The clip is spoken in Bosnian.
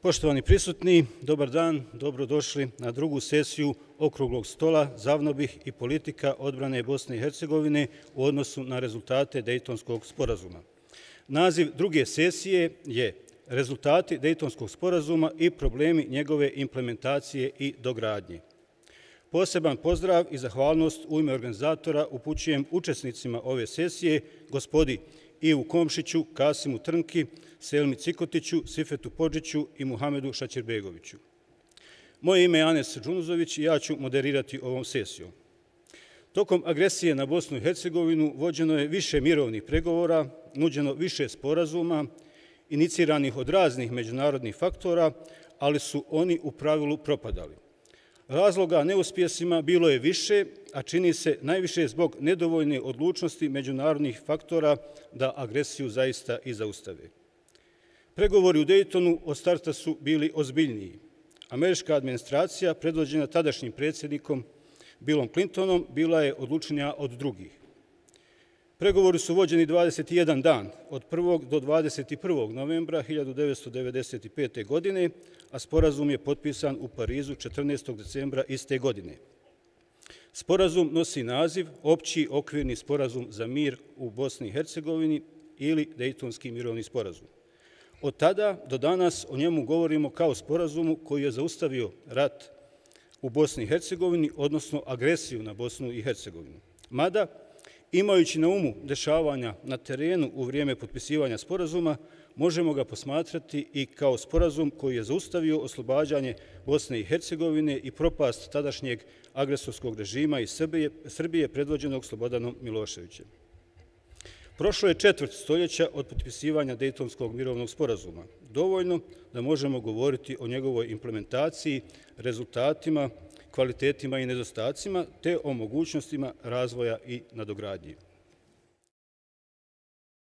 Poštovani prisutni, dobar dan, dobrodošli na drugu sesiju Okruglog stola Zavnobih i politika odbrane Bosne i Hercegovine u odnosu na rezultate Dejtonskog sporazuma. Naziv druge sesije je Rezultati Dejtonskog sporazuma i problemi njegove implementacije i dogradnje. Poseban pozdrav i zahvalnost u ime organizatora upućujem učesnicima ove sesije, gospodi Ivu Komšiću, Kasimu Trnki, Selmi Cikotiću, Sifetu Podžiću i Muhamedu Šaćirbegoviću. Moje ime je Anes Džunuzović i ja ću moderirati ovom sesijom. Tokom agresije na Bosnu i Hercegovinu vođeno je više mirovnih pregovora, nuđeno više sporazuma, iniciranih od raznih međunarodnih faktora, ali su oni u pravilu propadali. Razloga neuspjesima bilo je više, a čini se najviše zbog nedovoljne odlučnosti međunarodnih faktora da agresiju zaista i zaustave. Pregovori u Dejtonu od starta su bili ozbiljniji. Američka administracija, predvođena tadašnjim predsjednikom Billom Clintonom, bila je odlučnija od drugih. Pregovori su vođeni 21 dan, od 1. do 21. novembra 1995. godine, a sporazum je potpisan u Parizu 14. decembra iste godine. Sporazum nosi naziv Opći okvirni sporazum za mir u Bosni i Hercegovini ili Dejtonski mirovni sporazum. Od tada do danas o njemu govorimo kao sporazumu koji je zaustavio rat u Bosni i Hercegovini, odnosno agresiju na Bosnu i Hercegovinu. Mada, imajući na umu dešavanja na terenu u vrijeme potpisivanja sporazuma, možemo ga posmatrati i kao sporazum koji je zaustavio oslobađanje Bosne i Hercegovine i propast tadašnjeg agresorskog režima iz Srbije predvođenog Slobodanom Miloševićem. Prošlo je četvrt stoljeća od potpisivanja Dejtonskog mirovnog sporazuma, dovoljno da možemo govoriti o njegovoj implementaciji, rezultatima, kvalitetima i nedostacima, te o mogućnostima razvoja i nadogradnje.